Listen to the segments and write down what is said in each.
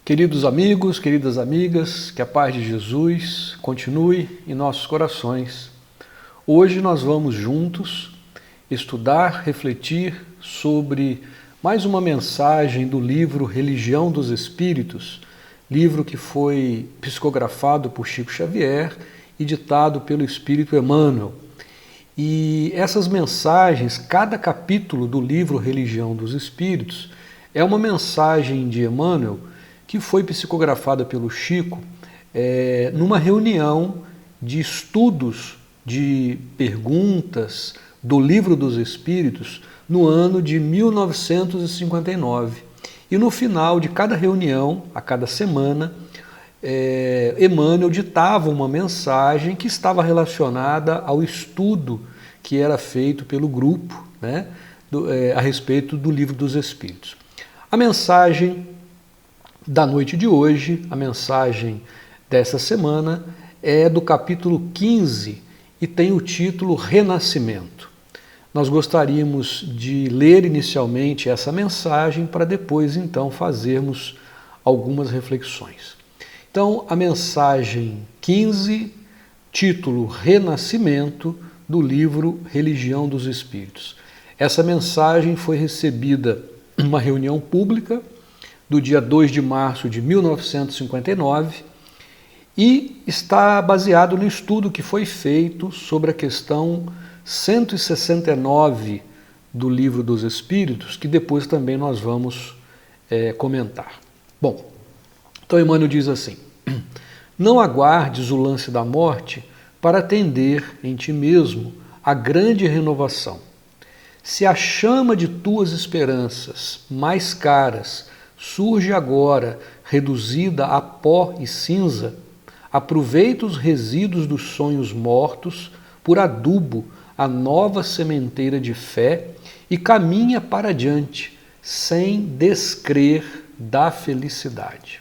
Queridos amigos, queridas amigas, que a paz de Jesus continue em nossos corações. Hoje nós vamos juntos estudar, refletir sobre mais uma mensagem do livro Religião dos Espíritos, livro que foi psicografado por Chico Xavier e ditado pelo Espírito Emmanuel. E essas mensagens, cada capítulo do livro Religião dos Espíritos é uma mensagem de Emmanuel que foi psicografada pelo Chico numa reunião de estudos de perguntas do Livro dos Espíritos no ano de 1959. E no final de cada reunião, a cada semana, Emmanuel ditava uma mensagem que estava relacionada ao estudo que era feito pelo grupo, a respeito do Livro dos Espíritos. A mensagem da noite de hoje, a mensagem dessa semana, é do capítulo 15 e tem o título Renascimento. Nós gostaríamos de ler inicialmente essa mensagem para depois então fazermos algumas reflexões. Então, a mensagem 15, título Renascimento, do livro Religião dos Espíritos. Essa mensagem foi recebida em uma reunião pública do dia 2 de março de 1959 e está baseado no estudo que foi feito sobre a questão 169 do Livro dos Espíritos, que depois também nós vamos comentar. Bom, então Emmanuel diz assim: não aguardes o lance da morte para atender em ti mesmo a grande renovação. Se a chama de tuas esperanças mais caras surge agora, reduzida a pó e cinza, aproveita os resíduos dos sonhos mortos por adubo a nova sementeira de fé e caminha para adiante, sem descrer da felicidade.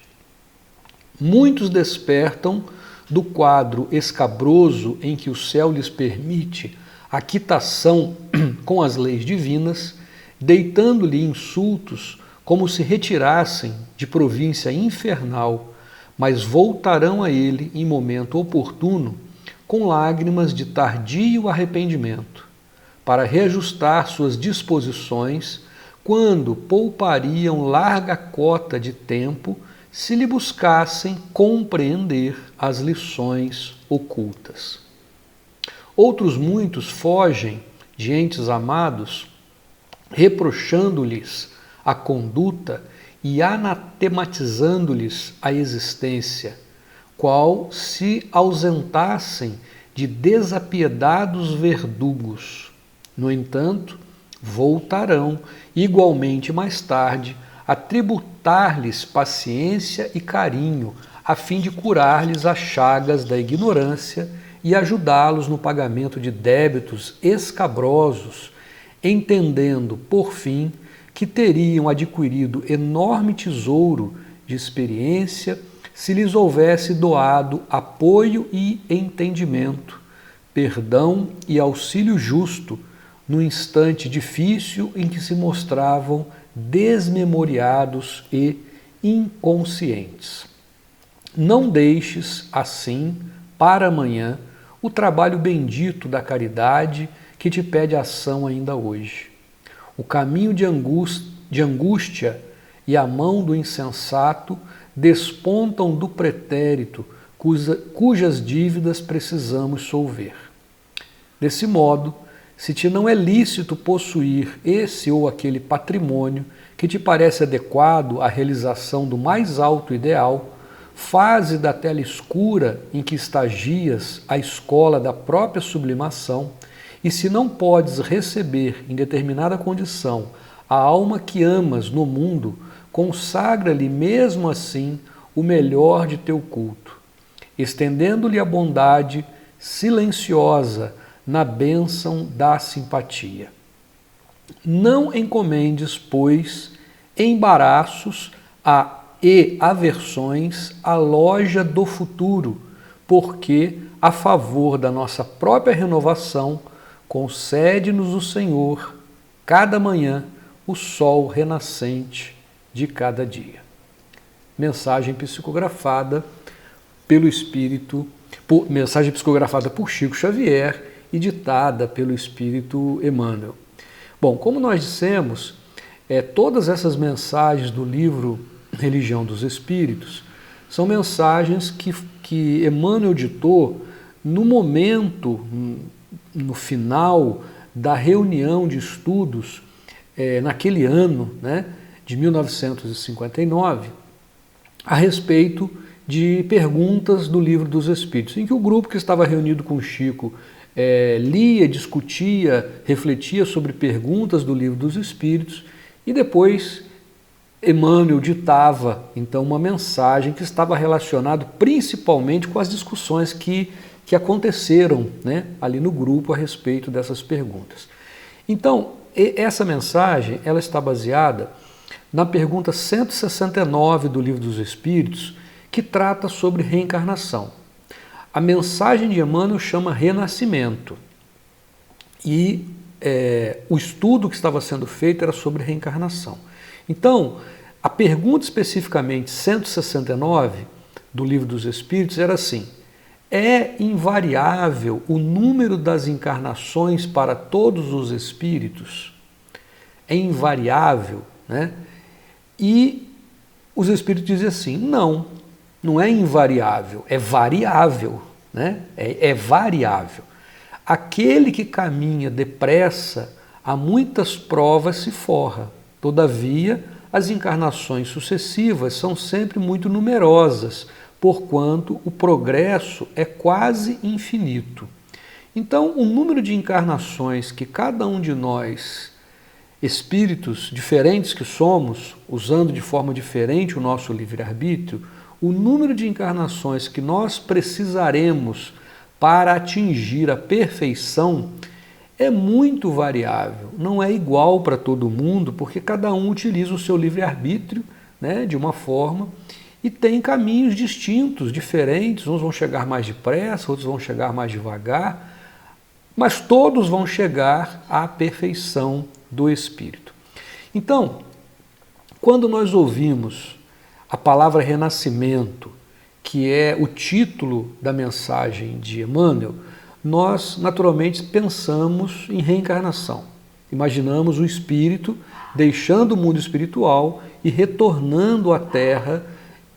Muitos despertam do quadro escabroso em que o céu lhes permite a quitação com as leis divinas, deitando-lhe insultos como se retirassem de província infernal, mas voltarão a ele em momento oportuno, com lágrimas de tardio arrependimento, para reajustar suas disposições, quando poupariam larga cota de tempo se lhe buscassem compreender as lições ocultas. Outros muitos fogem de entes amados, reprochando-lhes a conduta e anatematizando-lhes a existência, qual se ausentassem de desapiedados verdugos. No entanto, voltarão, igualmente mais tarde, a tributar-lhes paciência e carinho, a fim de curar-lhes as chagas da ignorância e ajudá-los no pagamento de débitos escabrosos, entendendo, por fim, que teriam adquirido enorme tesouro de experiência se lhes houvesse doado apoio e entendimento, perdão e auxílio justo no instante difícil em que se mostravam desmemoriados e inconscientes. Não deixes, assim, para amanhã, o trabalho bendito da caridade que te pede ação ainda hoje. O caminho de angústia e a mão do insensato despontam do pretérito cujas dívidas precisamos solver. Desse modo, se te não é lícito possuir esse ou aquele patrimônio que te parece adequado à realização do mais alto ideal, faze da tela escura em que estagias a escola da própria sublimação. E se não podes receber em determinada condição a alma que amas no mundo, consagra-lhe mesmo assim o melhor de teu culto, estendendo-lhe a bondade silenciosa na bênção da simpatia. Não encomendes, pois, embaraços e aversões à loja do futuro, porque, a favor da nossa própria renovação, concede-nos o Senhor, cada manhã, o sol renascente de cada dia. mensagem psicografada mensagem psicografada por Chico Xavier e ditada pelo Espírito Emmanuel. Bom, como nós dissemos, todas essas mensagens do livro Religião dos Espíritos são mensagens que Emmanuel ditou no momento, no final da reunião de estudos, naquele ano, né, de 1959, a respeito de perguntas do Livro dos Espíritos, em que o grupo que estava reunido com Chico lia, discutia, refletia sobre perguntas do Livro dos Espíritos e depois Emmanuel ditava então uma mensagem que estava relacionada principalmente com as discussões que aconteceram, né, ali no grupo a respeito dessas perguntas. Então, essa mensagem ela está baseada na pergunta 169 do Livro dos Espíritos, que trata sobre reencarnação. A mensagem de Emmanuel chama Renascimento e o estudo que estava sendo feito era sobre reencarnação. Então, a pergunta especificamente 169 do Livro dos Espíritos era assim: é invariável o número das encarnações para todos os espíritos? É invariável, né? E os espíritos dizem assim: não é invariável, é variável, né? É variável. Aquele que caminha depressa a muitas provas se forra. Todavia, as encarnações sucessivas são sempre muito numerosas, porquanto o progresso é quase infinito. Então, o número de encarnações que cada um de nós, espíritos diferentes que somos, usando de forma diferente o nosso livre-arbítrio, o número de encarnações que nós precisaremos para atingir a perfeição é muito variável, não é igual para todo mundo, porque cada um utiliza o seu livre-arbítrio, né, de uma forma, e tem caminhos distintos, diferentes, uns vão chegar mais depressa, outros vão chegar mais devagar, mas todos vão chegar à perfeição do Espírito. Então, quando nós ouvimos a palavra renascimento, que é o título da mensagem de Emmanuel, nós naturalmente pensamos em reencarnação. Imaginamos o espírito deixando o mundo espiritual e retornando à Terra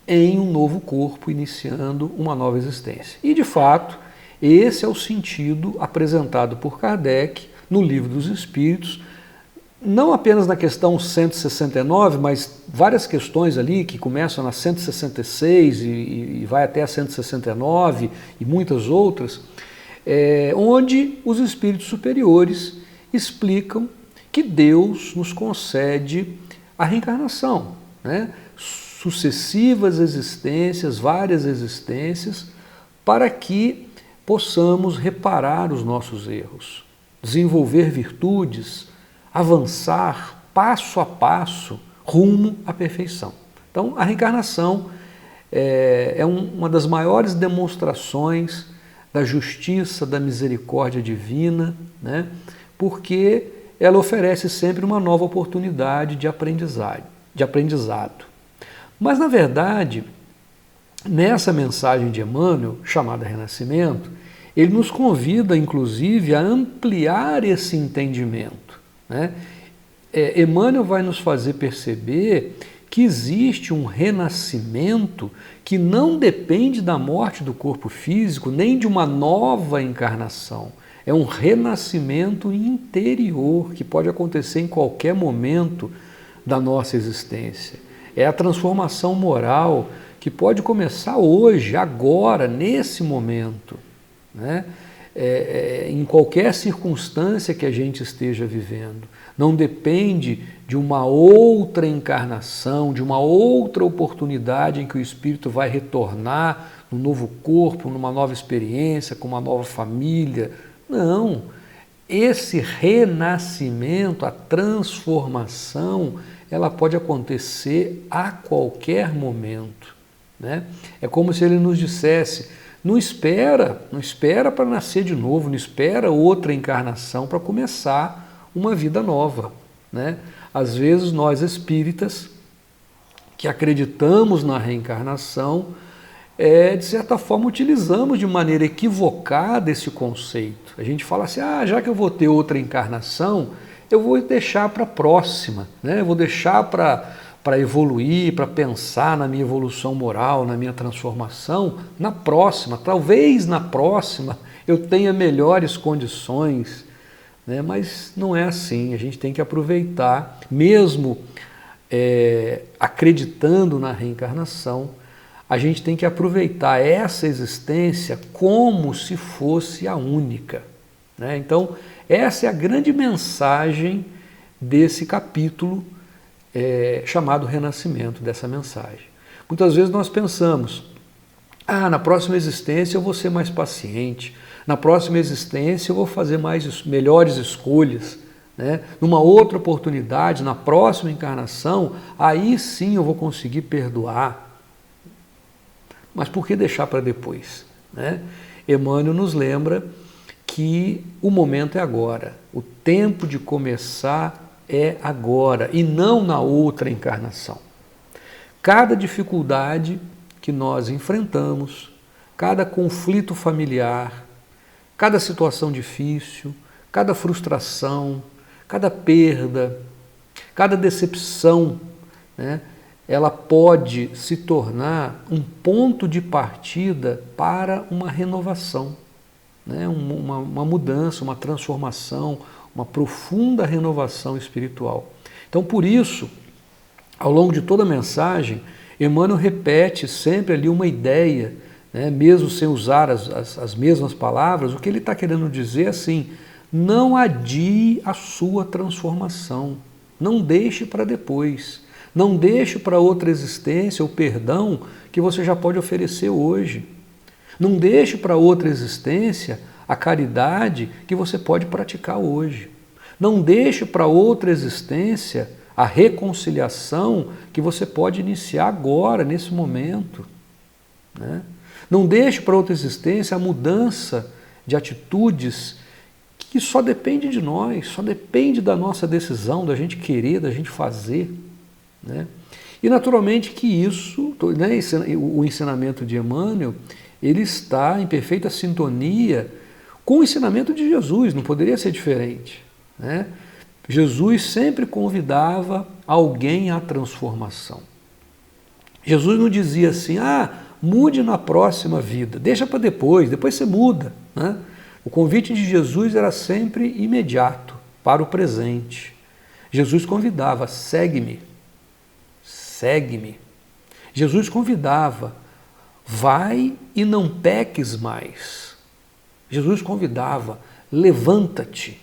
em um novo corpo, iniciando uma nova existência. E, de fato, esse é o sentido apresentado por Kardec no Livro dos Espíritos, não apenas na questão 169, mas várias questões ali que começam na 166 e vai até a 169 e muitas outras, onde os espíritos superiores explicam que Deus nos concede a reencarnação, né? Sucessivas existências, várias existências, para que possamos reparar os nossos erros, desenvolver virtudes, avançar passo a passo rumo à perfeição. Então, a reencarnação é uma das maiores demonstrações da justiça, da misericórdia divina, né? Porque ela oferece sempre uma nova oportunidade de aprendizado. Mas, na verdade, nessa mensagem de Emmanuel, chamada Renascimento, ele nos convida, inclusive, a ampliar esse entendimento, né? Emmanuel vai nos fazer perceber que existe um renascimento que não depende da morte do corpo físico, nem de uma nova encarnação. É um renascimento interior que pode acontecer em qualquer momento da nossa existência. É a transformação moral que pode começar hoje, agora, nesse momento, né? Em qualquer circunstância que a gente esteja vivendo. Não depende de uma outra encarnação, de uma outra oportunidade em que o espírito vai retornar num novo corpo, numa nova experiência, com uma nova família. Não. Esse renascimento, a transformação, ela pode acontecer a qualquer momento, né? É como se ele nos dissesse: não espera para nascer de novo, não espera outra encarnação para começar uma vida nova, né? Às vezes nós espíritas que acreditamos na reencarnação, de certa forma, utilizamos de maneira equivocada esse conceito. A gente fala assim, já que eu vou ter outra encarnação, eu vou deixar para a próxima, né? Eu vou deixar para evoluir, para pensar na minha evolução moral, na minha transformação, na próxima. Talvez na próxima eu tenha melhores condições, né? Mas não é assim. A gente tem que aproveitar, mesmo acreditando na reencarnação, a gente tem que aproveitar essa existência como se fosse a única, né? Então, essa é a grande mensagem desse capítulo chamado Renascimento, dessa mensagem. Muitas vezes nós pensamos, na próxima existência eu vou ser mais paciente, na próxima existência eu vou fazer melhores escolhas, né? Numa outra oportunidade, na próxima encarnação, aí sim eu vou conseguir perdoar. Mas por que deixar para depois, né? Emmanuel nos lembra que o momento é agora, o tempo de começar é agora e não na outra encarnação. Cada dificuldade que nós enfrentamos, cada conflito familiar, cada situação difícil, cada frustração, cada perda, cada decepção, né? Ela pode se tornar um ponto de partida para uma renovação, né? Uma mudança, uma transformação, uma profunda renovação espiritual. Então, por isso, ao longo de toda a mensagem, Emmanuel repete sempre ali uma ideia, né? Mesmo sem usar as mesmas palavras, o que ele está querendo dizer é assim, não adie a sua transformação, não deixe para depois. Não deixe para outra existência o perdão que você já pode oferecer hoje. Não deixe para outra existência a caridade que você pode praticar hoje. Não deixe para outra existência a reconciliação que você pode iniciar agora, nesse momento, né? Não deixe para outra existência a mudança de atitudes que só depende de nós, só depende da nossa decisão, da gente querer, da gente fazer, né? E naturalmente que isso, né, o ensinamento de Emmanuel, ele está em perfeita sintonia com o ensinamento de Jesus, não poderia ser diferente, né? Jesus sempre convidava alguém à transformação. Jesus não dizia assim, mude na próxima vida, deixa para depois você muda, né? O convite de Jesus era sempre imediato, para o presente. Jesus convidava, segue-me. Segue-me. Jesus convidava, vai e não peques mais. Jesus convidava, levanta-te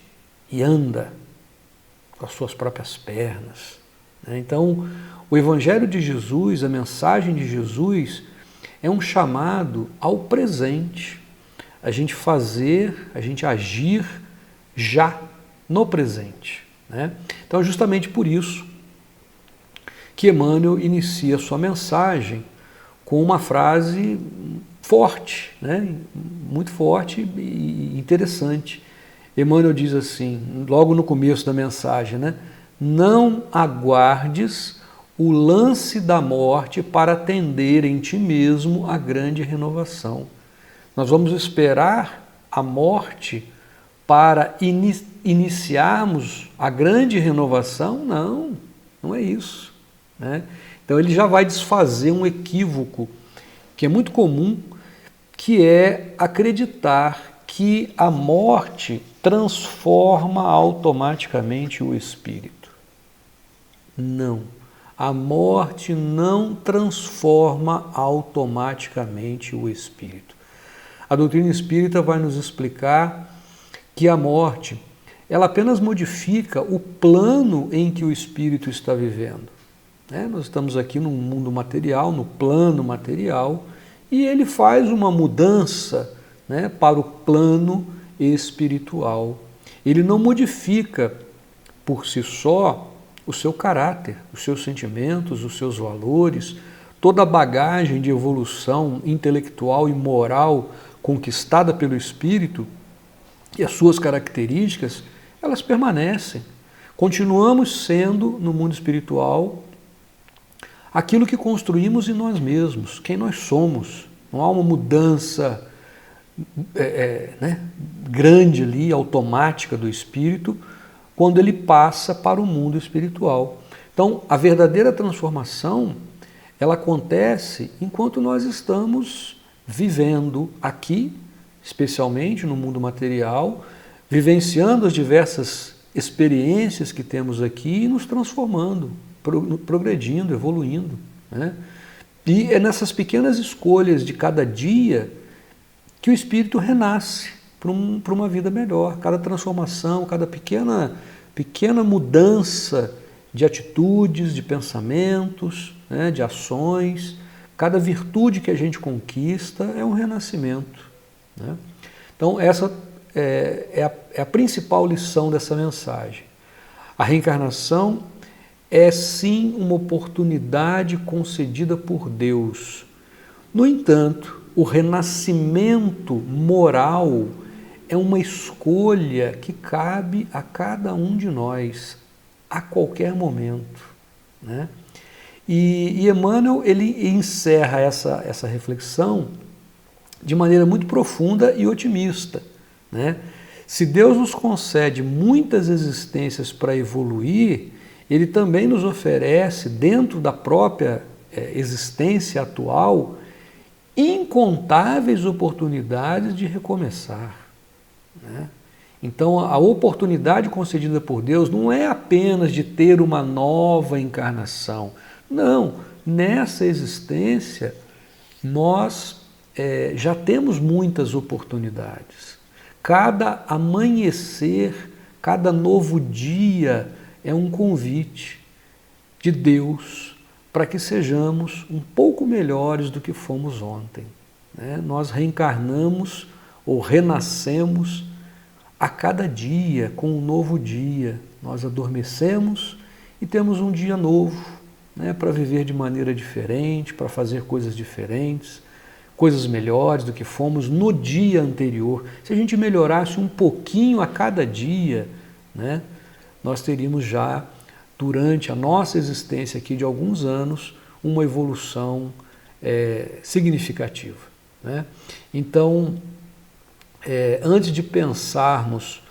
e anda com as suas próprias pernas. Então, o Evangelho de Jesus, a mensagem de Jesus, é um chamado ao presente. A gente fazer, a gente agir já no presente, né? Então, é justamente por isso que Emmanuel inicia sua mensagem com uma frase forte, né? Muito forte e interessante. Emmanuel diz assim, logo no começo da mensagem, né? Não aguardes o lance da morte para atender em ti mesmo a grande renovação. Nós vamos esperar a morte para iniciarmos a grande renovação? Não, não é isso, né? Então ele já vai desfazer um equívoco que é muito comum, que é acreditar que a morte transforma automaticamente o espírito. Não, a morte não transforma automaticamente o espírito. A doutrina espírita vai nos explicar que a morte, ela apenas modifica o plano em que o espírito está vivendo. Nós estamos aqui no mundo material, no plano material, e ele faz uma mudança, né, para o plano espiritual. Ele não modifica por si só o seu caráter, os seus sentimentos, os seus valores, toda a bagagem de evolução intelectual e moral conquistada pelo espírito e as suas características, elas permanecem. Continuamos sendo, no mundo espiritual, aquilo que construímos em nós mesmos, quem nós somos. Não há uma mudança grande ali, automática do espírito, quando ele passa para o mundo espiritual. Então, a verdadeira transformação, ela acontece enquanto nós estamos vivendo aqui, especialmente no mundo material, vivenciando as diversas experiências que temos aqui e nos transformando, progredindo, evoluindo, né? E é nessas pequenas escolhas de cada dia que o espírito renasce para uma vida melhor. Cada transformação, cada pequena mudança de atitudes, de pensamentos, né, de ações, cada virtude que a gente conquista é um renascimento, né? Então essa é a principal lição dessa mensagem. A reencarnação é sim uma oportunidade concedida por Deus. No entanto, o renascimento moral é uma escolha que cabe a cada um de nós, a qualquer momento, né? E Emmanuel, ele encerra essa reflexão de maneira muito profunda e otimista, né? Se Deus nos concede muitas existências para evoluir, Ele também nos oferece, dentro da própria existência atual, incontáveis oportunidades de recomeçar, né? Então, a oportunidade concedida por Deus não é apenas de ter uma nova encarnação. Não, nessa existência nós já temos muitas oportunidades. Cada amanhecer, cada novo dia é um convite de Deus para que sejamos um pouco melhores do que fomos ontem, né? Nós reencarnamos ou renascemos a cada dia, com um novo dia. Nós adormecemos e temos um dia novo, né, para viver de maneira diferente, para fazer coisas diferentes, coisas melhores do que fomos no dia anterior. Se a gente melhorasse um pouquinho a cada dia, né, nós teríamos já, durante a nossa existência aqui de alguns anos, uma evolução significativa, né? Então, antes de pensarmos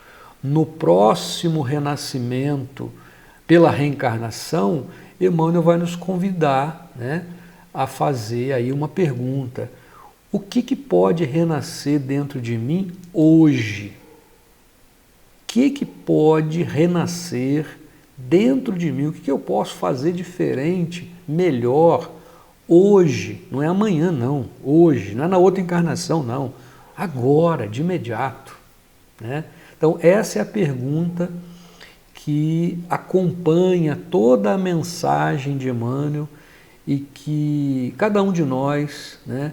no próximo renascimento pela reencarnação, Emmanuel vai nos convidar, né, a fazer aí uma pergunta: o que pode renascer dentro de mim hoje? O que pode renascer dentro de mim? O que eu posso fazer diferente, melhor, hoje? Não é amanhã, não. Hoje, não é na outra encarnação, não. Agora, de imediato, né? Então, essa é a pergunta que acompanha toda a mensagem de Emmanuel e que cada um de nós, né,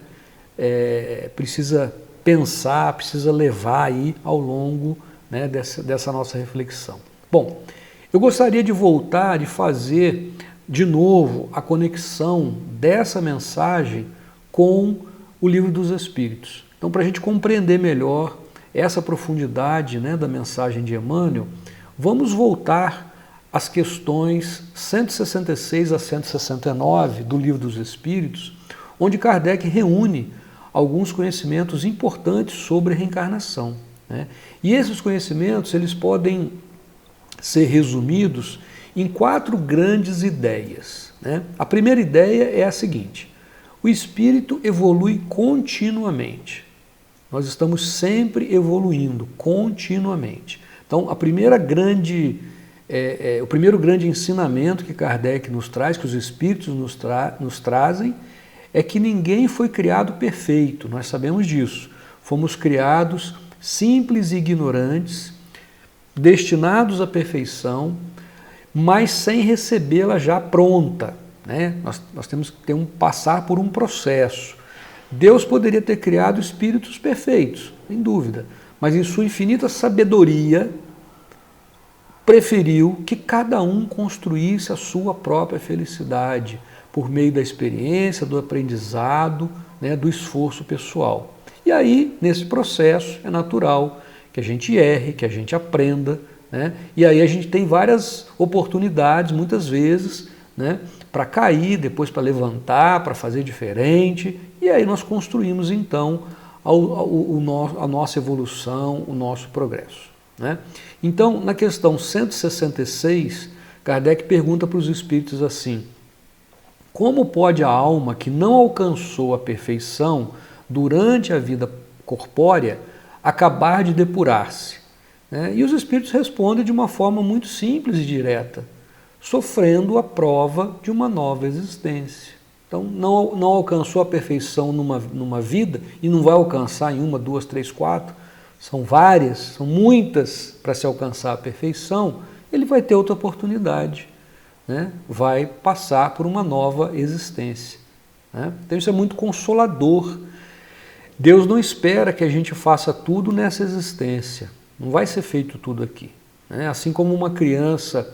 precisa pensar, precisa levar aí ao longo, né, dessa nossa reflexão. Bom, eu gostaria de voltar e fazer de novo a conexão dessa mensagem com o Livro dos Espíritos. Então, para a gente compreender melhor essa profundidade, né, da mensagem de Emmanuel, vamos voltar às questões 166 a 169 do Livro dos Espíritos, onde Kardec reúne alguns conhecimentos importantes sobre reencarnação, né? E esses conhecimentos, eles podem ser resumidos em 4 grandes ideias, né? A primeira ideia é a seguinte: o espírito evolui continuamente. Nós estamos sempre evoluindo, continuamente. Então, o primeiro grande ensinamento que Kardec nos traz, que os espíritos nos trazem, é que ninguém foi criado perfeito, nós sabemos disso. Fomos criados simples e ignorantes, destinados à perfeição, mas sem recebê-la já pronta, né? Nós temos que passar por um processo. Deus poderia ter criado espíritos perfeitos, sem dúvida, mas em sua infinita sabedoria preferiu que cada um construísse a sua própria felicidade por meio da experiência, do aprendizado, né, do esforço pessoal. E aí, nesse processo, é natural que a gente erre, que a gente aprenda, né? E aí a gente tem várias oportunidades, muitas vezes, né, para cair, depois para levantar, para fazer diferente, e aí nós construímos então a nossa evolução, o nosso progresso, né? Então, na questão 166, Kardec pergunta para os espíritos assim: como pode a alma que não alcançou a perfeição durante a vida corpórea acabar de depurar-se? Né? E os espíritos respondem de uma forma muito simples e direta: sofrendo a prova de uma nova existência. Então, não alcançou a perfeição numa vida e não vai alcançar em 1, 2, 3, 4, são várias, são muitas para se alcançar a perfeição, ele vai ter outra oportunidade, né? Vai passar por uma nova existência, né? Então isso é muito consolador. Deus não espera que a gente faça tudo nessa existência, não vai ser feito tudo aqui, né? Assim como uma criança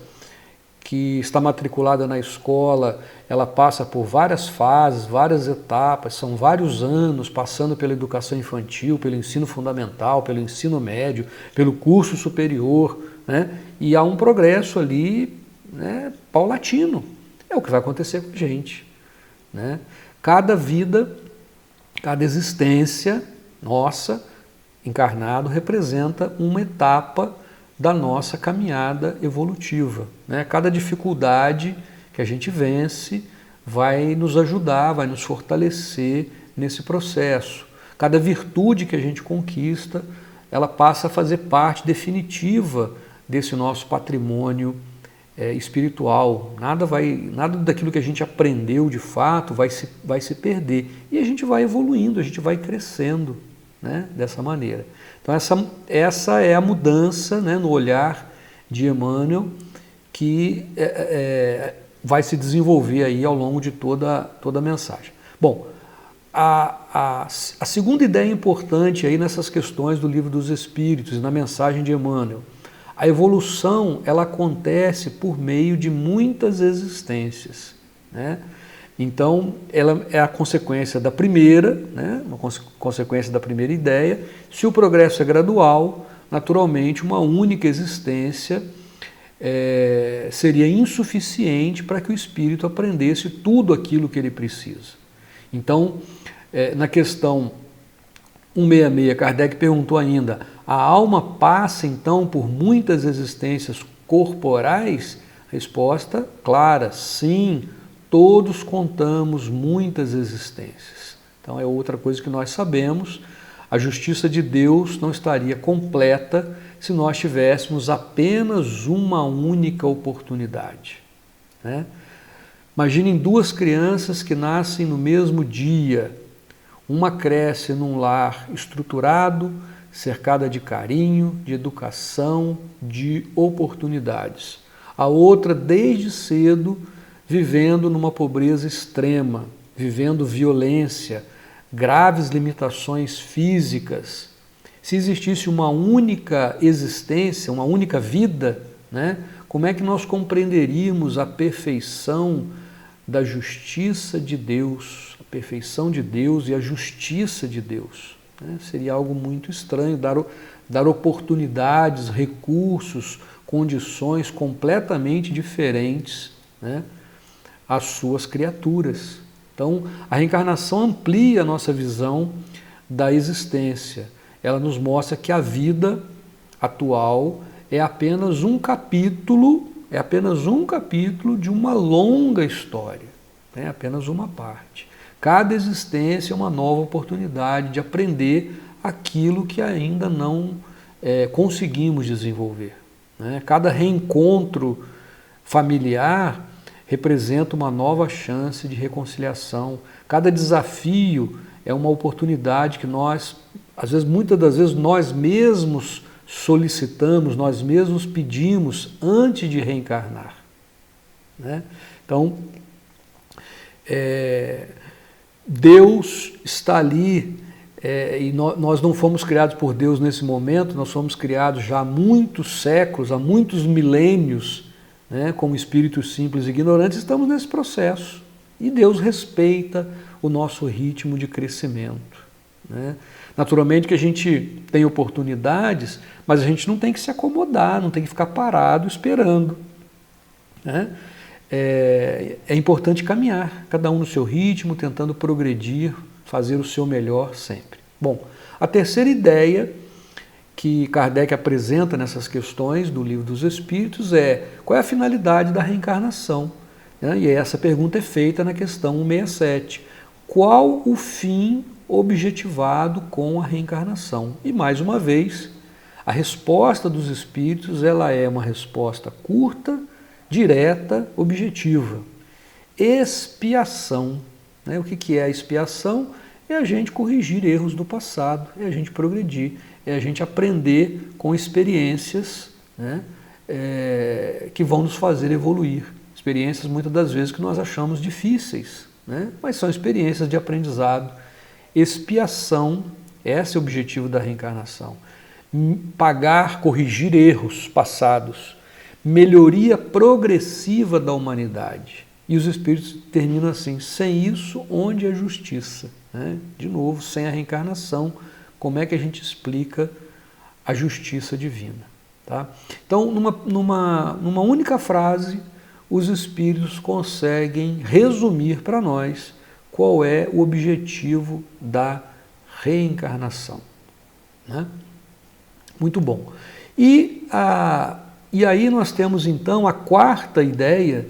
que está matriculada na escola, ela passa por várias fases, várias etapas, são vários anos passando pela educação infantil, pelo ensino fundamental, pelo ensino médio, pelo curso superior, né? E há um progresso ali, né, paulatino. É o que vai acontecer com a gente, né? Cada vida, cada existência nossa, encarnado, representa uma etapa da nossa caminhada evolutiva, né? Cada dificuldade que a gente vence vai nos ajudar, vai nos fortalecer nesse processo. Cada virtude que a gente conquista, ela passa a fazer parte definitiva desse nosso patrimônio espiritual. Nada daquilo que a gente aprendeu de fato vai se perder. E a gente vai evoluindo, a gente vai crescendo, né, dessa maneira. Então essa é a mudança, né, no olhar de Emmanuel, que vai se desenvolver aí ao longo de toda a mensagem. Bom, a segunda ideia importante aí nessas questões do Livro dos Espíritos, na mensagem de Emmanuel: a evolução, ela acontece por meio de muitas existências, né? Então, ela é a consequência da primeira, né? Uma consequência da primeira ideia. Se o progresso é gradual, naturalmente uma única existência seria insuficiente para que o espírito aprendesse tudo aquilo que ele precisa. Então, na questão 166, Kardec perguntou ainda: a alma passa então por muitas existências corporais? Resposta clara: sim, todos contamos muitas existências. Então é outra coisa que nós sabemos: a justiça de Deus não estaria completa se nós tivéssemos apenas uma única oportunidade, né? Imaginem duas crianças que nascem no mesmo dia. Uma cresce num lar estruturado, cercada de carinho, de educação, de oportunidades. A outra, desde cedo, vivendo numa pobreza extrema, vivendo violência, graves limitações físicas. Se existisse uma única existência, uma única vida, né, como é que nós compreenderíamos a perfeição da justiça de Deus, a perfeição de Deus e a justiça de Deus, né? Seria algo muito estranho dar oportunidades, recursos, condições completamente diferentes, né, às suas criaturas. Então, a reencarnação amplia a nossa visão da existência. Ela nos mostra que a vida atual é apenas um capítulo de uma longa história, né? Apenas uma parte. Cada existência é uma nova oportunidade de aprender aquilo que ainda não conseguimos desenvolver, né? Cada reencontro familiar representa uma nova chance de reconciliação. Cada desafio é uma oportunidade que nós, muitas das vezes, nós mesmos solicitamos, nós mesmos pedimos antes de reencarnar, né? Então, Deus está ali, e nós não fomos criados por Deus nesse momento, nós fomos criados já há muitos séculos, há muitos milênios, né? Como espíritos simples e ignorantes, estamos nesse processo. E Deus respeita o nosso ritmo de crescimento, né? Naturalmente que a gente tem oportunidades, mas a gente não tem que se acomodar, não tem que ficar parado esperando, né? é importante caminhar, cada um no seu ritmo, tentando progredir, fazer o seu melhor sempre. Bom, a terceira ideia que Kardec apresenta nessas questões do Livro dos Espíritos é: qual é a finalidade da reencarnação? E essa pergunta é feita na questão 167. Qual o fim objetivado com a reencarnação? E mais uma vez, a resposta dos Espíritos ela é uma resposta curta, direta, objetiva. Expiação. O que é a expiação? É a gente corrigir erros do passado, é a gente progredir, é a gente aprender com experiências que vão nos fazer evoluir. Experiências muitas das vezes que nós achamos difíceis, mas são experiências de aprendizado. Expiação, esse é o objetivo da reencarnação. Pagar, corrigir erros passados, melhoria progressiva da humanidade. E os Espíritos terminam assim: sem isso, onde a justiça? De novo, sem a reencarnação, como é que a gente explica a justiça divina? Tá? Então, numa única frase, os Espíritos conseguem resumir para nós qual é o objetivo da reencarnação. Muito bom. E aí nós temos então a quarta ideia,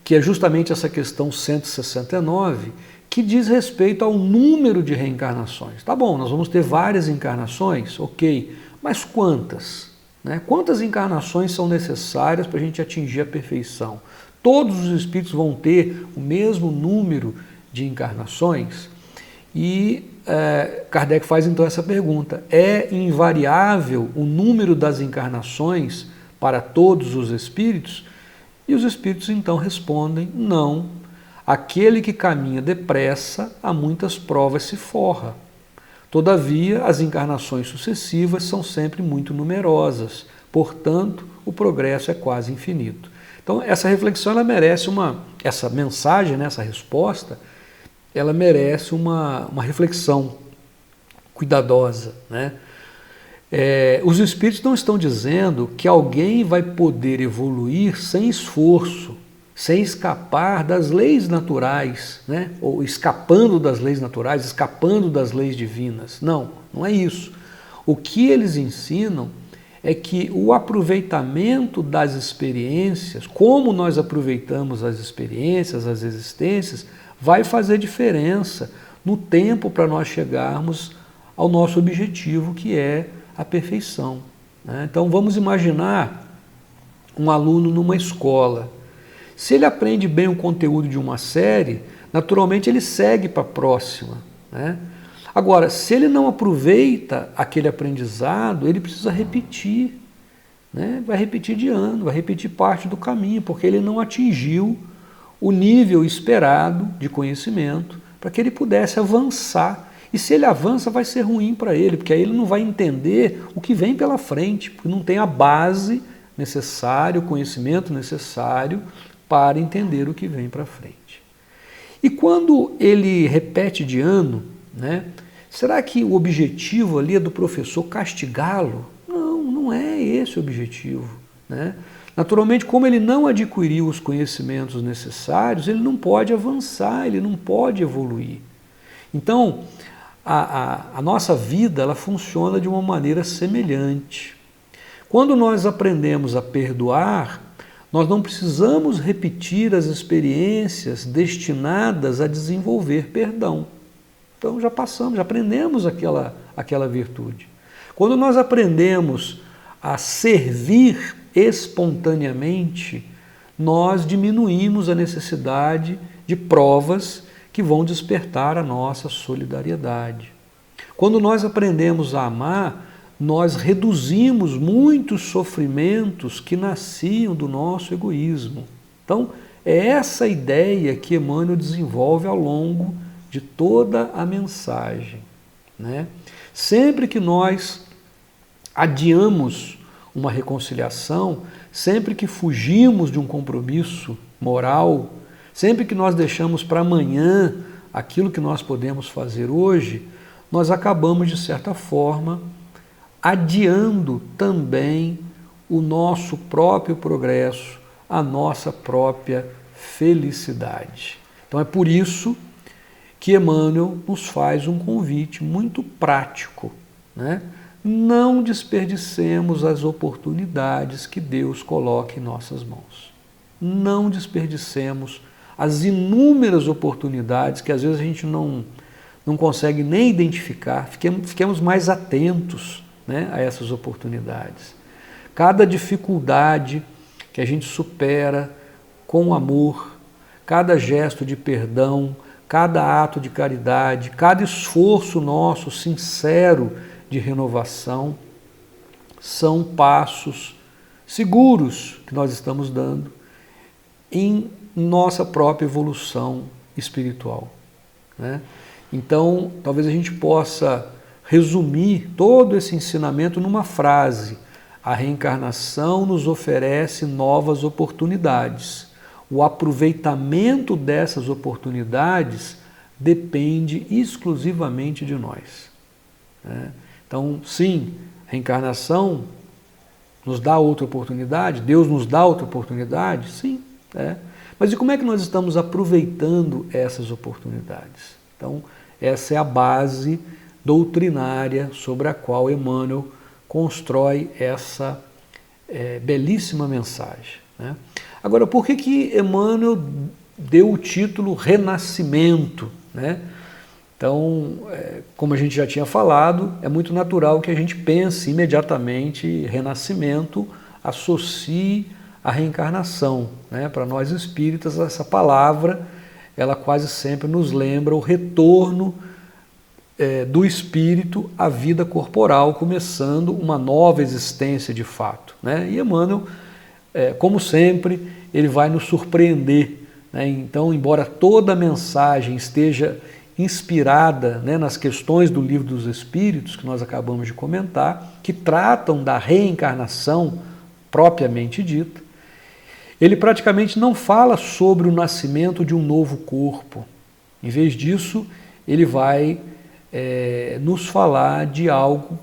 que é justamente essa questão 169, que diz respeito ao número de reencarnações. Tá bom, nós vamos ter várias encarnações, ok, mas quantas? Quantas encarnações são necessárias para a gente atingir a perfeição? Todos os espíritos vão ter o mesmo número de encarnações? E Kardec faz então essa pergunta: é invariável o número das encarnações para todos os espíritos? E os espíritos então respondem: não. Aquele que caminha depressa, a muitas provas se forra. Todavia, as encarnações sucessivas são sempre muito numerosas, portanto, o progresso é quase infinito. Então, essa reflexão ela merece essa mensagem, essa resposta, ela merece uma reflexão cuidadosa. Os Espíritos não estão dizendo que alguém vai poder evoluir sem esforço, sem escapar das leis naturais, ou escapando das leis naturais, escapando das leis divinas. Não, não é isso. O que eles ensinam é que o aproveitamento das experiências, como nós aproveitamos as experiências, as existências, vai fazer diferença no tempo para nós chegarmos ao nosso objetivo, que é a perfeição. Então vamos imaginar um aluno numa escola. Se ele aprende bem o conteúdo de uma série, naturalmente ele segue para a próxima. Agora, se ele não aproveita aquele aprendizado, ele precisa repetir. Vai repetir de ano, vai repetir parte do caminho, porque ele não atingiu o nível esperado de conhecimento para que ele pudesse avançar. E se ele avança, vai ser ruim para ele, porque aí ele não vai entender o que vem pela frente, porque não tem a base necessária, o conhecimento necessário para entender o que vem para frente. E quando ele repete de ano, será que o objetivo ali é do professor castigá-lo? Não, não é esse o objetivo. Naturalmente, como ele não adquiriu os conhecimentos necessários, ele não pode avançar, ele não pode evoluir. Então, a nossa vida ela funciona de uma maneira semelhante. Quando nós aprendemos a perdoar, nós não precisamos repetir as experiências destinadas a desenvolver perdão. Então já passamos, já aprendemos aquela virtude. Quando nós aprendemos a servir espontaneamente, nós diminuímos a necessidade de provas que vão despertar a nossa solidariedade. Quando nós aprendemos a amar, nós reduzimos muitos sofrimentos que nasciam do nosso egoísmo. Então, é essa ideia que Emmanuel desenvolve ao longo de toda a mensagem. Sempre que nós adiamos uma reconciliação, sempre que fugimos de um compromisso moral, sempre que nós deixamos para amanhã aquilo que nós podemos fazer hoje, nós acabamos, de certa forma, adiando também o nosso próprio progresso, a nossa própria felicidade. Então é por isso que Emmanuel nos faz um convite muito prático, né? Não desperdicemos as oportunidades que Deus coloca em nossas mãos. Não desperdicemos as inúmeras oportunidades que às vezes a gente não consegue nem identificar. Fiquemos mais atentos, né, a essas oportunidades. Cada dificuldade que a gente supera com amor, cada gesto de perdão, cada ato de caridade, cada esforço nosso sincero de renovação, são passos seguros que nós estamos dando em nossa própria evolução espiritual, né? Então, talvez a gente possa resumir todo esse ensinamento numa frase: a reencarnação nos oferece novas oportunidades. O aproveitamento dessas oportunidades depende exclusivamente de nós, né? Então, sim, reencarnação nos dá outra oportunidade, Deus nos dá outra oportunidade, sim, mas e como é que nós estamos aproveitando essas oportunidades? Então, essa é a base doutrinária sobre a qual Emmanuel constrói essa belíssima mensagem, né? Agora, por que Emmanuel deu o título Renascimento, né? Então, como a gente já tinha falado, é muito natural que a gente pense imediatamente renascimento, associe a reencarnação, né? Para nós espíritas, essa palavra, ela quase sempre nos lembra o retorno do espírito à vida corporal, começando uma nova existência de fato, né? E Emmanuel, como sempre, ele vai nos surpreender, né? Então, embora toda a mensagem esteja inspirada, né, nas questões do Livro dos Espíritos, que nós acabamos de comentar, que tratam da reencarnação propriamente dita, ele praticamente não fala sobre o nascimento de um novo corpo. Em vez disso, ele vai nos falar de algo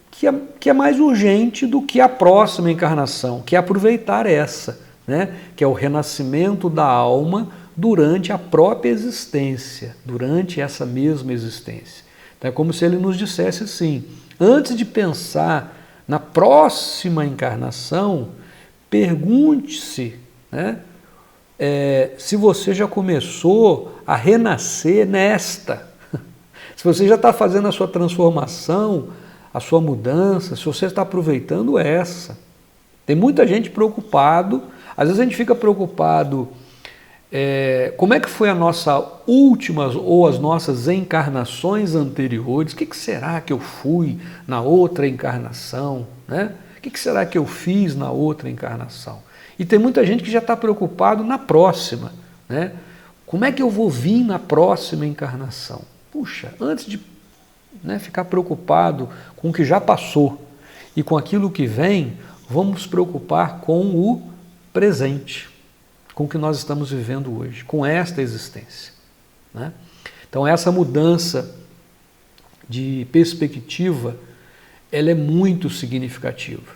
que é mais urgente do que a próxima encarnação, que é aproveitar essa, né, que é o renascimento da alma durante a própria existência, durante essa mesma existência. Então, é como se ele nos dissesse assim: antes de pensar na próxima encarnação, pergunte-se, né, se você já começou a renascer nesta, se você já está fazendo a sua transformação, a sua mudança, se você está aproveitando essa. Tem muita gente preocupado, às vezes a gente fica preocupado como é que foi a nossa última ou as nossas encarnações anteriores, o que será que eu fui na outra encarnação, né? O que será que eu fiz na outra encarnação? E tem muita gente que já está preocupado na próxima, né? Como é que eu vou vir na próxima encarnação? Puxa, antes de ficar preocupado com o que já passou e com aquilo que vem, vamos nos preocupar com o presente, com o que nós estamos vivendo hoje, com esta existência, né? Então, essa mudança de perspectiva, ela é muito significativa.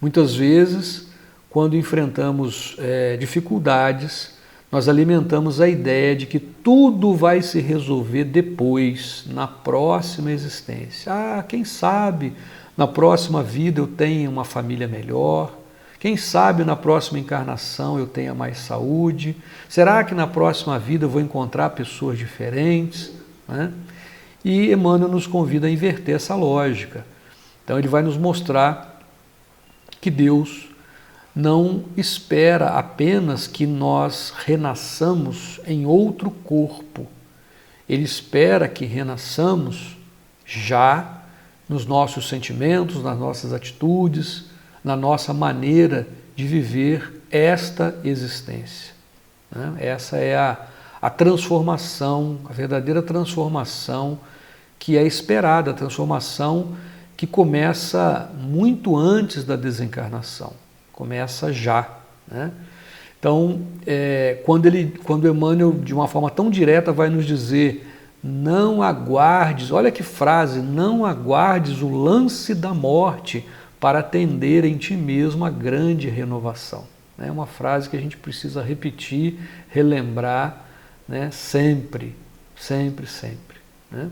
Muitas vezes, quando enfrentamos dificuldades, nós alimentamos a ideia de que tudo vai se resolver depois, na próxima existência. Quem sabe na próxima vida eu tenha uma família melhor, quem sabe na próxima encarnação eu tenha mais saúde, será que na próxima vida eu vou encontrar pessoas diferentes, né? E Emmanuel nos convida a inverter essa lógica. Então ele vai nos mostrar que Deus não espera apenas que nós renasçamos em outro corpo. Ele espera que renasçamos já nos nossos sentimentos, nas nossas atitudes, na nossa maneira de viver esta existência, né? Essa é a transformação, a verdadeira transformação que é esperada, a transformação que começa muito antes da desencarnação, começa já, né? Então, quando Emmanuel, de uma forma tão direta, vai nos dizer: não aguardes, olha que frase, não aguardes o lance da morte para atender em ti mesmo a grande renovação. É uma frase que a gente precisa repetir, relembrar, né? Sempre, sempre, sempre. Né?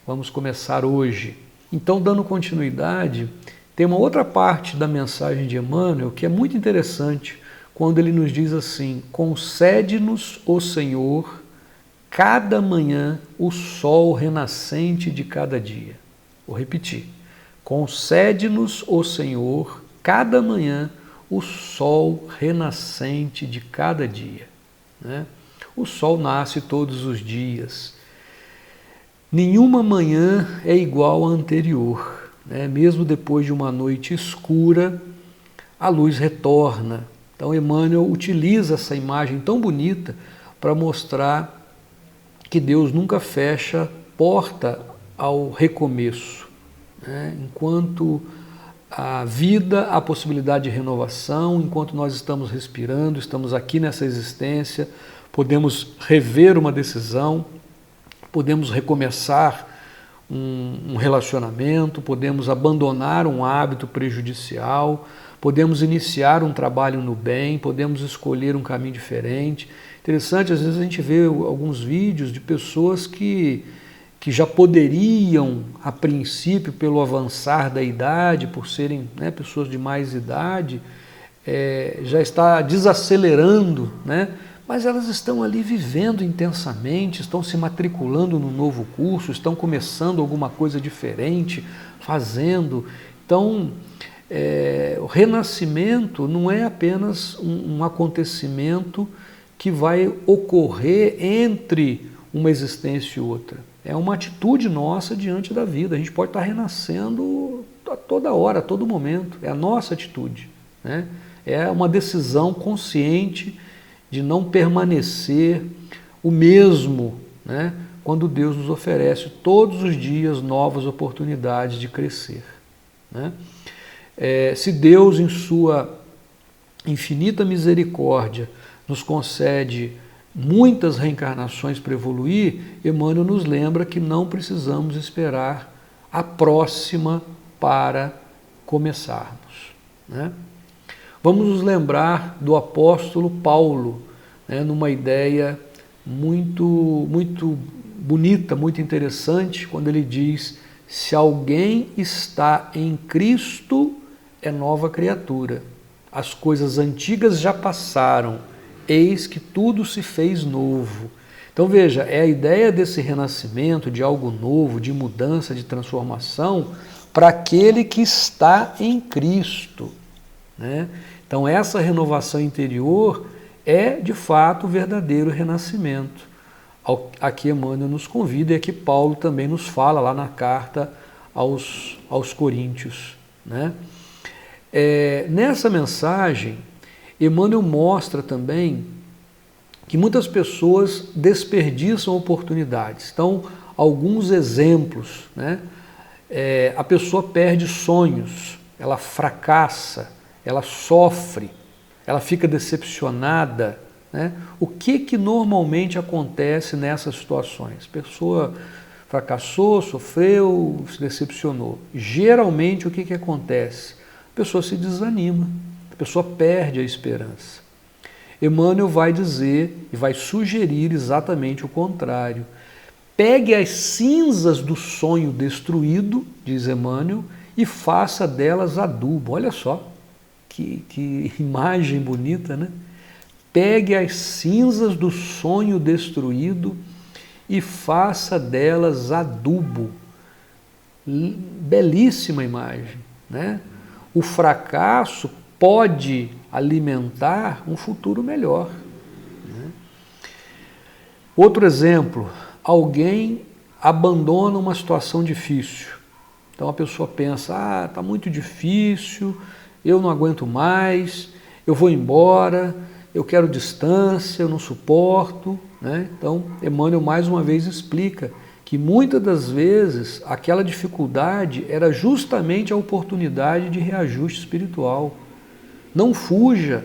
Vamos começar hoje. Então, dando continuidade, tem uma outra parte da mensagem de Emmanuel que é muito interessante, quando ele nos diz assim: concede-nos, ó Senhor, cada manhã o sol renascente de cada dia. Vou repetir. Concede-nos, ó Senhor, cada manhã o sol renascente de cada dia. Né? O sol nasce todos os dias. Nenhuma manhã é igual à anterior. Né? Mesmo depois de uma noite escura, a luz retorna. Então Emmanuel utiliza essa imagem tão bonita para mostrar que Deus nunca fecha porta ao recomeço. Né? Enquanto a vida, a possibilidade de renovação, enquanto nós estamos respirando, estamos aqui nessa existência, podemos rever uma decisão, podemos recomeçar um relacionamento, podemos abandonar um hábito prejudicial, podemos iniciar um trabalho no bem, podemos escolher um caminho diferente. Interessante, às vezes a gente vê alguns vídeos de pessoas que já poderiam, a princípio, pelo avançar da idade, por serem, né, pessoas de mais idade, já está desacelerando, né? Mas elas estão ali vivendo intensamente, estão se matriculando no novo curso, estão começando alguma coisa diferente, fazendo. Então, o renascimento não é apenas um acontecimento que vai ocorrer entre uma existência e outra. É uma atitude nossa diante da vida. A gente pode estar renascendo a toda hora, a todo momento. É a nossa atitude. Né? É uma decisão consciente de não permanecer o mesmo, né? Quando Deus nos oferece todos os dias novas oportunidades de crescer. Né? Se Deus, em sua infinita misericórdia, nos concede muitas reencarnações para evoluir, Emmanuel nos lembra que não precisamos esperar a próxima para começarmos. Né? Vamos nos lembrar do apóstolo Paulo, né, numa ideia muito bonita, muito interessante, quando ele diz: se alguém está em Cristo, é nova criatura. As coisas antigas já passaram, eis que tudo se fez novo. Então veja, é a ideia desse renascimento, de algo novo, de mudança, de transformação, para aquele que está em Cristo. Né? Então essa renovação interior é de fato o verdadeiro renascimento, a que Emmanuel nos convida e a que Paulo também nos fala lá na carta aos Coríntios. Né? Nessa mensagem, Emmanuel mostra também que muitas pessoas desperdiçam oportunidades. Então, alguns exemplos, né? A pessoa perde sonhos, ela fracassa, ela sofre, ela fica decepcionada. Né? O que normalmente acontece nessas situações? A pessoa fracassou, sofreu, se decepcionou. Geralmente, o que acontece? A pessoa se desanima, a pessoa perde a esperança. Emmanuel vai dizer e vai sugerir exatamente o contrário. Pegue as cinzas do sonho destruído, diz Emmanuel, e faça delas adubo. Olha só, que imagem bonita, né? Pegue as cinzas do sonho destruído e faça delas adubo. Belíssima imagem, né? O fracasso pode alimentar um futuro melhor. Né? Outro exemplo, alguém abandona uma situação difícil. Então a pessoa pensa, está muito difícil, eu não aguento mais, eu vou embora, eu quero distância, eu não suporto. Né? Então Emmanuel mais uma vez explica que muitas das vezes aquela dificuldade era justamente a oportunidade de reajuste espiritual. Não fuja,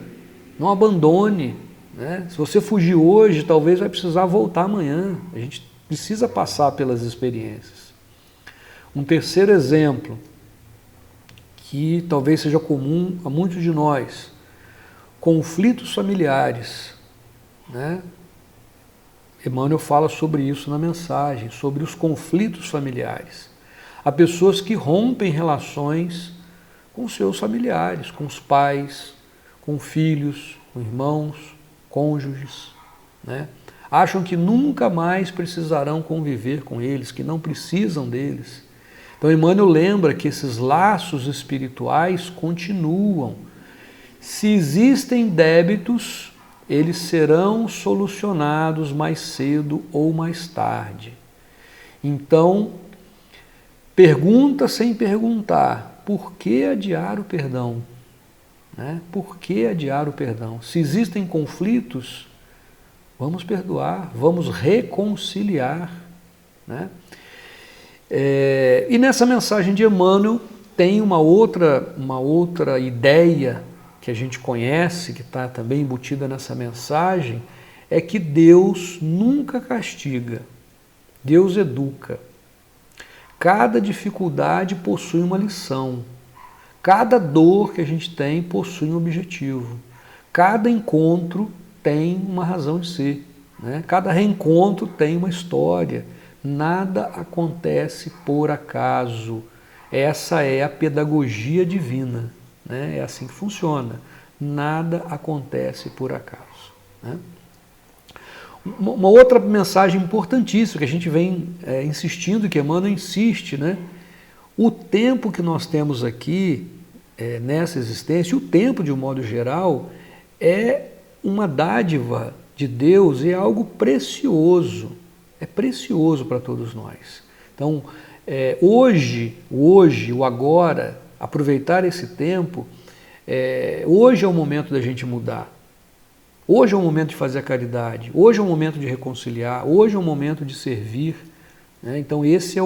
não abandone. Né? Se você fugir hoje, talvez vai precisar voltar amanhã. A gente precisa passar pelas experiências. Um terceiro exemplo, que talvez seja comum a muitos de nós. conflitos familiares, né? Emmanuel fala sobre isso na mensagem, sobre os conflitos familiares. Há pessoas que rompem relações com seus familiares, com os pais, com filhos, com irmãos, cônjuges, né? Acham que nunca mais precisarão conviver com eles, que não precisam deles. Então Emmanuel lembra que esses laços espirituais continuam. Se existem débitos, eles serão solucionados mais cedo ou mais tarde. Então, pergunta sem perguntar, por que adiar o perdão? Né? Por que adiar o perdão? Se existem conflitos, vamos perdoar, vamos reconciliar. Né? E nessa mensagem de Emmanuel tem uma outra ideia que a gente conhece, que está também embutida nessa mensagem, é que Deus nunca castiga, Deus educa. Cada dificuldade possui uma lição, cada dor que a gente tem possui um objetivo, cada encontro tem uma razão de ser, né? Cada reencontro tem uma história, nada acontece por acaso, essa é a pedagogia divina. É assim que funciona. Nada acontece por acaso. Né? Uma outra mensagem importantíssima que a gente vem insistindo, que Emmanuel insiste, né? O tempo que nós temos aqui nessa existência, o tempo de um modo geral, é uma dádiva de Deus e é algo precioso. É precioso para todos nós. Então, hoje, o agora, aproveitar esse tempo, hoje é o momento da gente mudar, hoje é o momento de fazer a caridade, hoje é o momento de reconciliar, hoje é o momento de servir. Né? Então esse é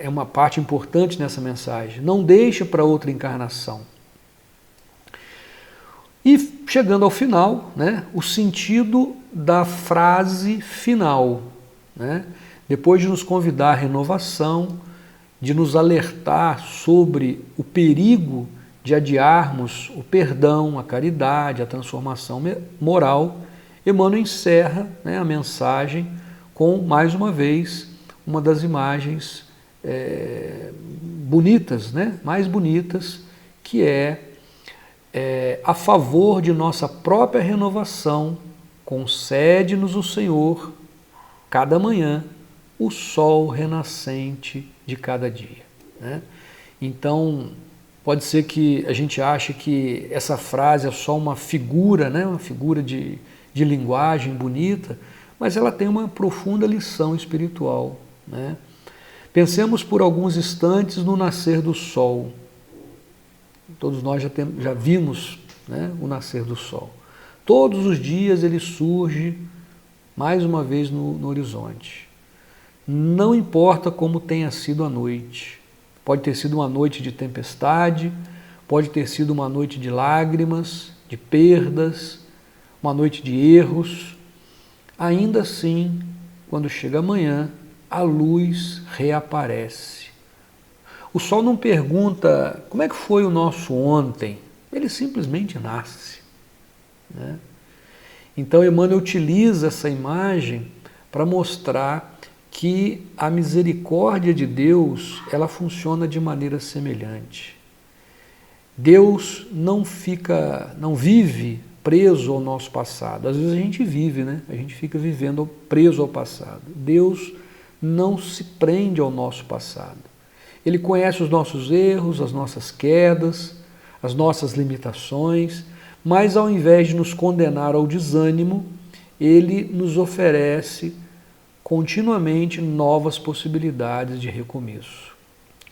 uma parte importante nessa mensagem, não deixe para outra encarnação. E chegando ao final, né, o sentido da frase final, né? Depois de nos convidar à renovação, de nos alertar sobre o perigo de adiarmos o perdão, a caridade, a transformação moral, Emmanuel encerra, né, a mensagem com, mais uma vez, uma das imagens bonitas, né, mais bonitas, que a favor de nossa própria renovação, concede-nos o Senhor, cada manhã, o sol renascente de cada dia. Né? Então, pode ser que a gente ache que essa frase é só uma figura, né? Uma figura de linguagem bonita, mas ela tem uma profunda lição espiritual. Né? Pensemos por alguns instantes no nascer do sol. Todos nós já vimos, né, o nascer do sol. Todos os dias ele surge mais uma vez no horizonte. Não importa como tenha sido a noite. Pode ter sido uma noite de tempestade, pode ter sido uma noite de lágrimas, de perdas, uma noite de erros. Ainda assim, quando chega amanhã, a luz reaparece. O sol não pergunta como é que foi o nosso ontem, ele simplesmente nasce. Né? Então Emmanuel utiliza essa imagem para mostrar que a misericórdia de Deus, ela funciona de maneira semelhante. Deus não vive preso ao nosso passado. Às vezes a gente vive, né? A gente fica vivendo preso ao passado. Deus não se prende ao nosso passado. Ele conhece os nossos erros, as nossas quedas, as nossas limitações, mas ao invés de nos condenar ao desânimo, Ele nos oferece continuamente novas possibilidades de recomeço.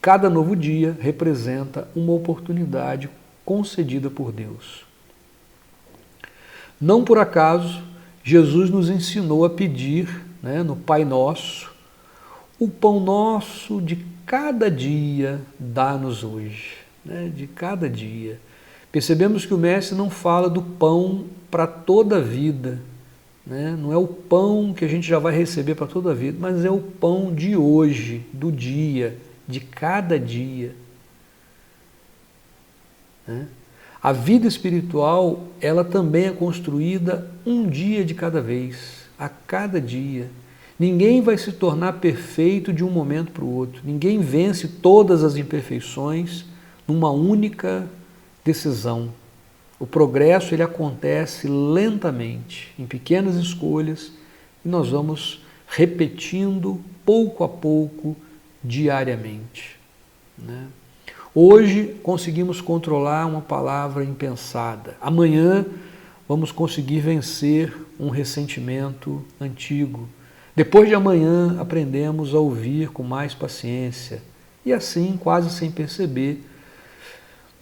Cada novo dia representa uma oportunidade concedida por Deus. Não por acaso, Jesus nos ensinou a pedir, né, no Pai Nosso, o pão nosso de cada dia dá-nos hoje. Né, de cada dia. Percebemos que o Mestre não fala do pão para toda a vida, né? Não é o pão que a gente já vai receber para toda a vida, mas é o pão de hoje, do dia, de cada dia. Né? A vida espiritual, ela também é construída um dia de cada vez, a cada dia. Ninguém vai se tornar perfeito de um momento para o outro. Ninguém vence todas as imperfeições numa única decisão. O progresso ele acontece lentamente, em pequenas escolhas, e nós vamos repetindo pouco a pouco, diariamente, né? Hoje conseguimos controlar uma palavra impensada. Amanhã vamos conseguir vencer um ressentimento antigo. Depois de amanhã aprendemos a ouvir com mais paciência. E assim, quase sem perceber,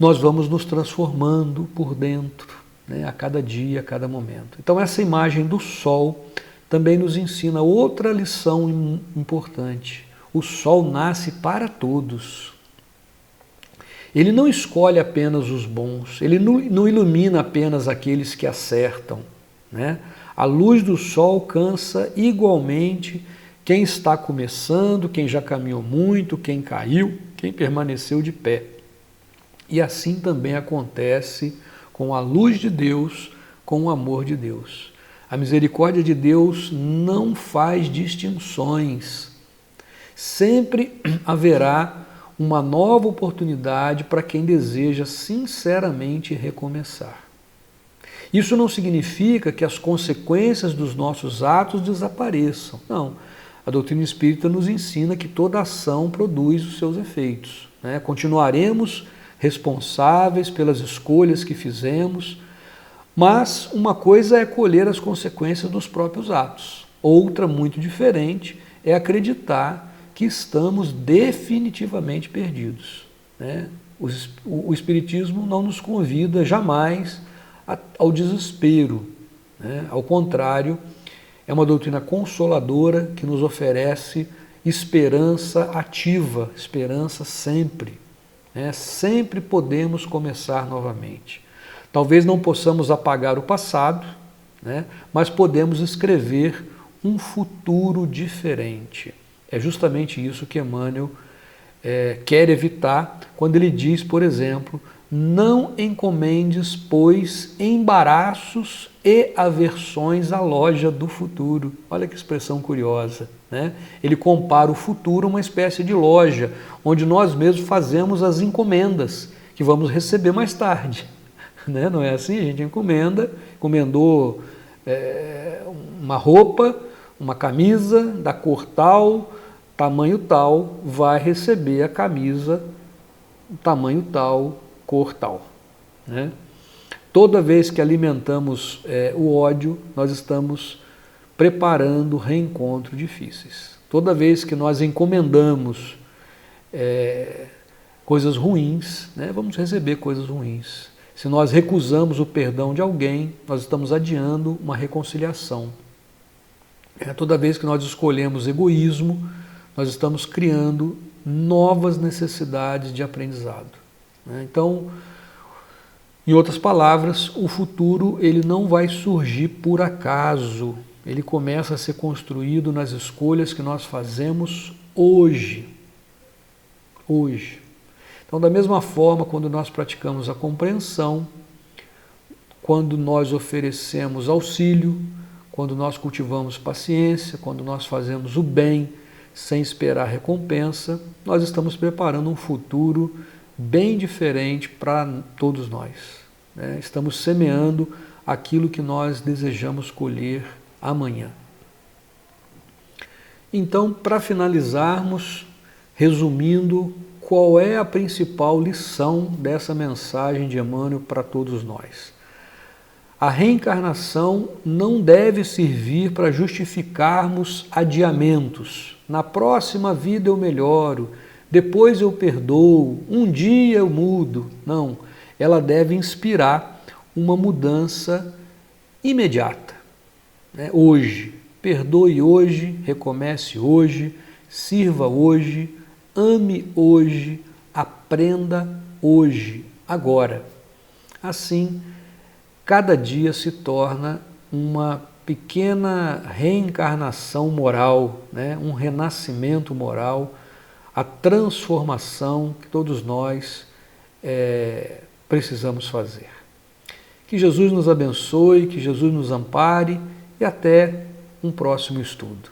nós vamos nos transformando por dentro, né, a cada dia, a cada momento. Então essa imagem do sol também nos ensina outra lição importante. O sol nasce para todos. Ele não escolhe apenas os bons, ele não ilumina apenas aqueles que acertam, né? A luz do sol alcança igualmente quem está começando, quem já caminhou muito, quem caiu, quem permaneceu de pé. E assim também acontece com a luz de Deus, com o amor de Deus. A misericórdia de Deus não faz distinções. Sempre haverá uma nova oportunidade para quem deseja sinceramente recomeçar. Isso não significa que as consequências dos nossos atos desapareçam. Não. A doutrina espírita nos ensina que toda ação produz os seus efeitos, né? Continuaremos responsáveis pelas escolhas que fizemos, mas uma coisa é colher as consequências dos próprios atos. Outra, muito diferente, é acreditar que estamos definitivamente perdidos, né? O Espiritismo não nos convida jamais ao desespero, né? Ao contrário, é uma doutrina consoladora que nos oferece esperança ativa, esperança sempre, né? Sempre podemos começar novamente. Talvez não possamos apagar o passado, né? Mas podemos escrever um futuro diferente. É justamente isso que Emmanuel quer evitar quando ele diz, por exemplo, não encomendes, pois, embaraços e aversões à loja do futuro. Olha que expressão curiosa, né? Ele compara o futuro a uma espécie de loja, onde nós mesmos fazemos as encomendas, que vamos receber mais tarde. Né? Não é assim? A gente encomendou uma roupa, uma camisa da cor tal, tamanho tal, vai receber a camisa tamanho tal, cor tal, né? Toda vez que alimentamos o ódio, nós estamos preparando reencontros difíceis. Toda vez que nós encomendamos coisas ruins, né, vamos receber coisas ruins. Se nós recusamos o perdão de alguém, nós estamos adiando uma reconciliação. Toda vez que nós escolhemos egoísmo, nós estamos criando novas necessidades de aprendizado. Então, em outras palavras, o futuro ele não vai surgir por acaso, ele começa a ser construído nas escolhas que nós fazemos hoje. Hoje. Então, da mesma forma, quando nós praticamos a compreensão, quando nós oferecemos auxílio, quando nós cultivamos paciência, quando nós fazemos o bem sem esperar recompensa, nós estamos preparando um futuro bem diferente para todos nós, né? Estamos semeando aquilo que nós desejamos colher amanhã. Então, para finalizarmos, resumindo, qual é a principal lição dessa mensagem de Emmanuel para todos nós? A reencarnação não deve servir para justificarmos adiamentos. Na próxima vida eu melhoro, depois eu perdoo, um dia eu mudo. Não, ela deve inspirar uma mudança imediata, né? Hoje, perdoe hoje, recomece hoje, sirva hoje, ame hoje, aprenda hoje, agora. Assim, cada dia se torna uma pequena reencarnação moral, né? Um renascimento moral, a transformação que todos nós precisamos fazer. Que Jesus nos abençoe, que Jesus nos ampare e até um próximo estudo.